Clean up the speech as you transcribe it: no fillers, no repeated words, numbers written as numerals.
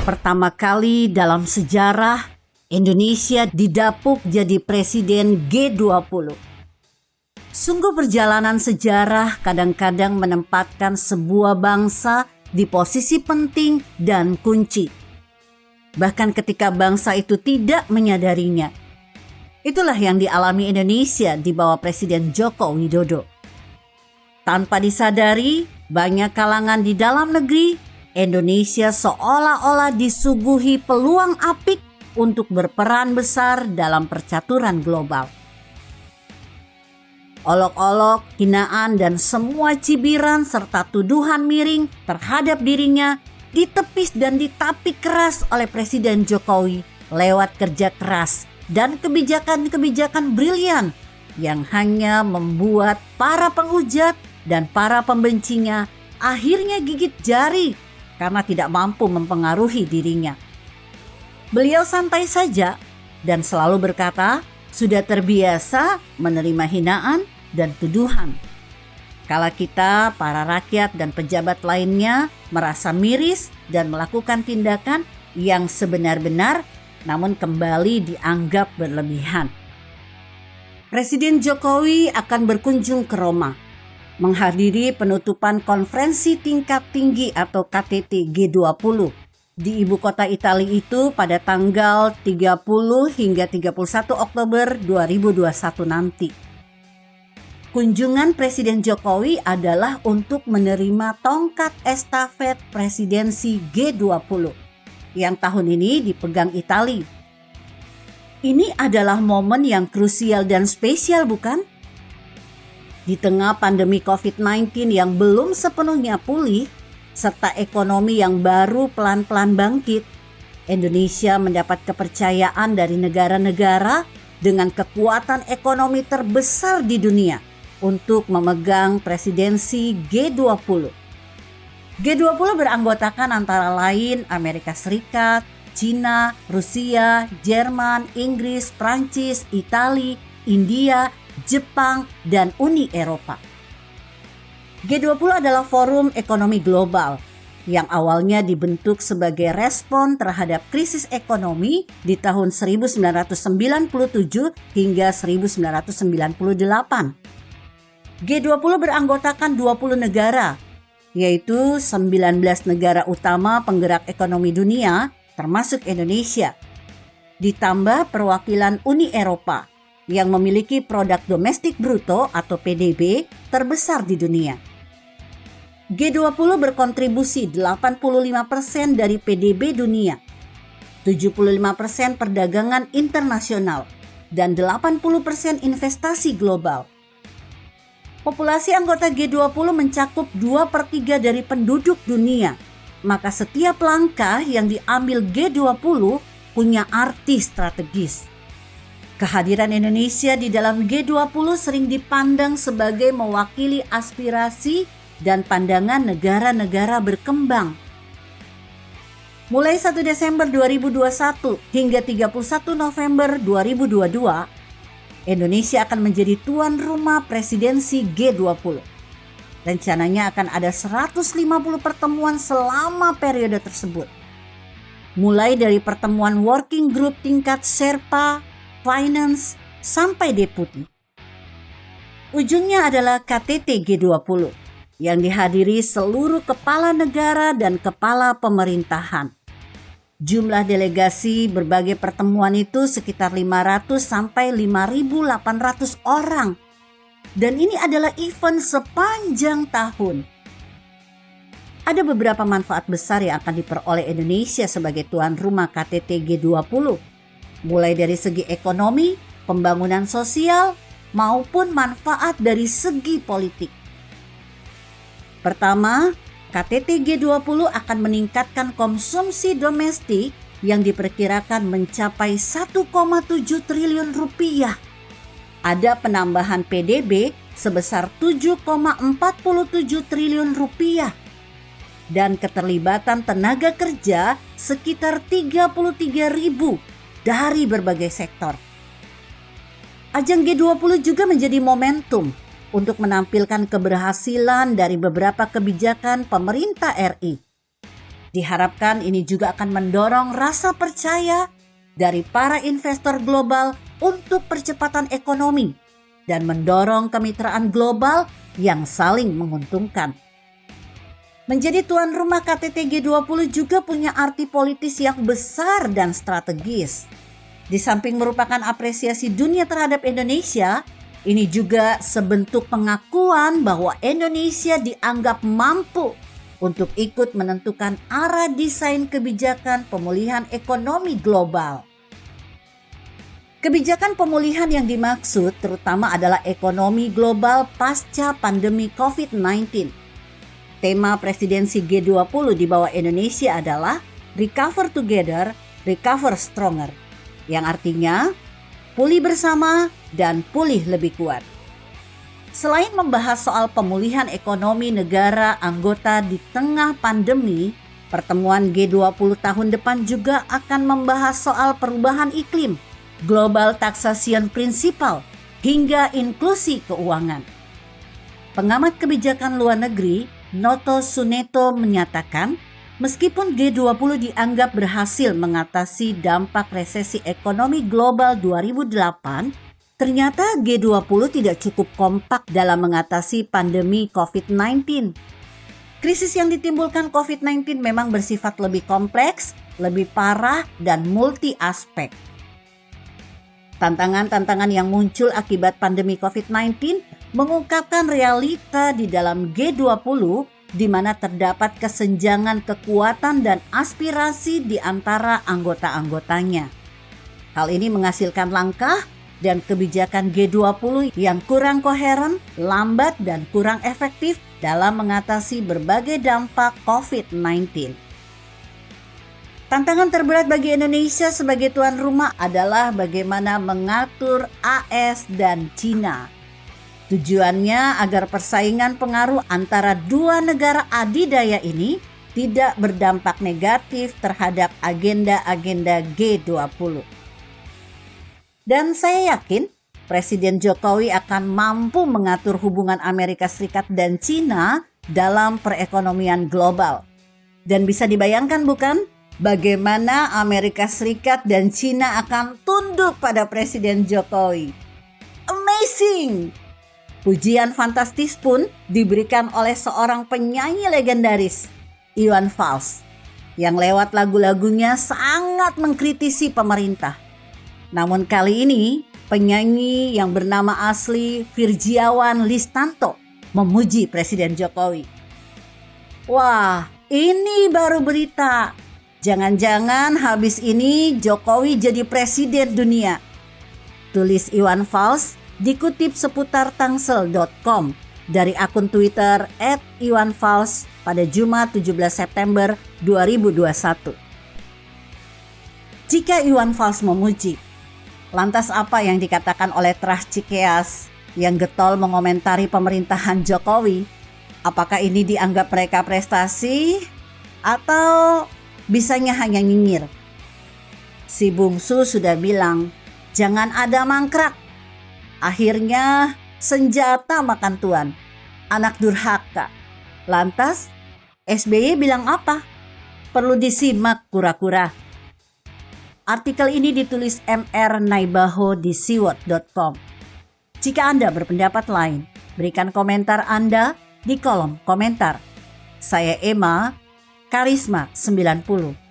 Pertama kali dalam sejarah, Indonesia didapuk jadi presiden G20. Sungguh perjalanan sejarah kadang-kadang menempatkan sebuah bangsa di posisi penting dan kunci. Bahkan ketika bangsa itu tidak menyadarinya. Itulah yang dialami Indonesia di bawah Presiden Joko Widodo. Tanpa disadari, banyak kalangan di dalam negeri, Indonesia seolah-olah disuguhi peluang apik untuk berperan besar dalam percaturan global. Olok-olok, hinaan, dan semua cibiran serta tuduhan miring terhadap dirinya ditepis dan ditapik keras oleh Presiden Jokowi lewat kerja keras dan kebijakan-kebijakan brilian yang hanya membuat para penghujat dan para pembencinya akhirnya gigit jari karena tidak mampu mempengaruhi dirinya. Beliau santai saja dan selalu berkata sudah terbiasa menerima hinaan dan tuduhan. Kala kita, para rakyat dan pejabat lainnya merasa miris dan melakukan tindakan yang sebenar-benar namun kembali dianggap berlebihan. Presiden Jokowi akan berkunjung ke Roma, menghadiri penutupan konferensi tingkat tinggi atau KTT G20 di ibu kota Italia itu pada tanggal 30 hingga 31 Oktober 2021 nanti. Kunjungan Presiden Jokowi adalah untuk menerima tongkat estafet presidensi G20 yang tahun ini dipegang Italia. Ini adalah momen yang krusial dan spesial, bukan? Di tengah pandemi COVID-19 yang belum sepenuhnya pulih, serta ekonomi yang baru pelan-pelan bangkit, Indonesia mendapat kepercayaan dari negara-negara dengan kekuatan ekonomi terbesar di dunia untuk memegang presidensi G20. G20 beranggotakan antara lain Amerika Serikat, Cina, Rusia, Jerman, Inggris, Prancis, Italia, India, Jepang, dan Uni Eropa. G20 adalah forum ekonomi global yang awalnya dibentuk sebagai respon terhadap krisis ekonomi di tahun 1997 hingga 1998. G20 beranggotakan 20 negara, yaitu 19 negara utama penggerak ekonomi dunia, termasuk Indonesia, ditambah perwakilan Uni Eropa yang memiliki produk domestik bruto atau PDB terbesar di dunia. G20 berkontribusi 85% dari PDB dunia, 75% perdagangan internasional, dan 80% investasi global. Populasi anggota G20 mencakup 2/3 dari penduduk dunia, maka setiap langkah yang diambil G20 punya arti strategis. Kehadiran Indonesia di dalam G20 sering dipandang sebagai mewakili aspirasi dan pandangan negara-negara berkembang. Mulai 1 Desember 2021 hingga 31 November 2022, Indonesia akan menjadi tuan rumah presidensi G20. Rencananya akan ada 150 pertemuan selama periode tersebut. Mulai dari pertemuan working group tingkat Sherpa, Finance, sampai Deputi. Ujungnya adalah KTT G20 yang dihadiri seluruh kepala negara dan kepala pemerintahan. Jumlah delegasi berbagai pertemuan itu sekitar 500 sampai 5.800 orang. Dan ini adalah event sepanjang tahun. Ada beberapa manfaat besar yang akan diperoleh Indonesia sebagai tuan rumah KTT G20. Mulai dari segi ekonomi, pembangunan sosial, maupun manfaat dari segi politik. Pertama, KTT G20 akan meningkatkan konsumsi domestik yang diperkirakan mencapai 1,7 triliun rupiah. Ada penambahan PDB sebesar 7,47 triliun rupiah. Dan keterlibatan tenaga kerja sekitar 33.000 dari berbagai sektor. Ajang G20 juga menjadi momentum untuk menampilkan keberhasilan dari beberapa kebijakan pemerintah RI. Diharapkan ini juga akan mendorong rasa percaya dari para investor global untuk percepatan ekonomi dan mendorong kemitraan global yang saling menguntungkan. Menjadi tuan rumah KTT G20 juga punya arti politis yang besar dan strategis. Di samping merupakan apresiasi dunia terhadap Indonesia, ini juga sebentuk pengakuan bahwa Indonesia dianggap mampu untuk ikut menentukan arah desain kebijakan pemulihan ekonomi global. Kebijakan pemulihan yang dimaksud terutama adalah ekonomi global pasca pandemi COVID-19. Tema presidensi G20 di bawah Indonesia adalah Recover Together, Recover Stronger, yang artinya pulih bersama dan pulih lebih kuat. Selain membahas soal pemulihan ekonomi negara anggota di tengah pandemi, pertemuan G20 tahun depan juga akan membahas soal perubahan iklim, Global Taxation Principle, hingga inklusi keuangan. Pengamat kebijakan luar negeri Noto Suneto menyatakan, meskipun G20 dianggap berhasil mengatasi dampak resesi ekonomi global 2008, ternyata G20 tidak cukup kompak dalam mengatasi pandemi COVID-19. Krisis yang ditimbulkan COVID-19 memang bersifat lebih kompleks, lebih parah, dan multi-aspek. Tantangan-tantangan yang muncul akibat pandemi COVID-19 mengungkapkan realita di dalam G20 di mana terdapat kesenjangan kekuatan dan aspirasi di antara anggota-anggotanya. Hal ini menghasilkan langkah dan kebijakan G20 yang kurang koheren, lambat, dan kurang efektif dalam mengatasi berbagai dampak COVID-19. Tantangan terberat bagi Indonesia sebagai tuan rumah adalah bagaimana mengatur AS dan China. Tujuannya agar persaingan pengaruh antara dua negara adidaya ini tidak berdampak negatif terhadap agenda-agenda G20. Dan saya yakin Presiden Jokowi akan mampu mengatur hubungan Amerika Serikat dan China dalam perekonomian global. Dan bisa dibayangkan bukan? Bagaimana Amerika Serikat dan China akan tunduk pada Presiden Jokowi. Amazing! Pujian fantastis pun diberikan oleh seorang penyanyi legendaris, Iwan Fals, yang lewat lagu-lagunya sangat mengkritisi pemerintah. Namun kali ini, penyanyi yang bernama asli Virjiawan Listanto memuji Presiden Jokowi. Wah, ini baru berita. Jangan-jangan habis ini Jokowi jadi presiden dunia. Tulis Iwan Fals dikutip seputar tangsel.com dari akun Twitter @iwanfals pada Jumat 17 September 2021. Jika Iwan Fals memuji, lantas apa yang dikatakan oleh Trah Cikeas yang getol mengomentari pemerintahan Jokowi? Apakah ini dianggap mereka prestasi atau bisanya hanya nyinyir? Si bungsu sudah bilang, jangan ada mangkrak. Akhirnya senjata makan tuan, anak durhaka. Lantas SBY bilang apa? Perlu disimak kura-kura. Artikel ini ditulis MR Naibaho di siwot.com. Jika Anda berpendapat lain, berikan komentar Anda di kolom komentar. Saya Emma, Karisma 90.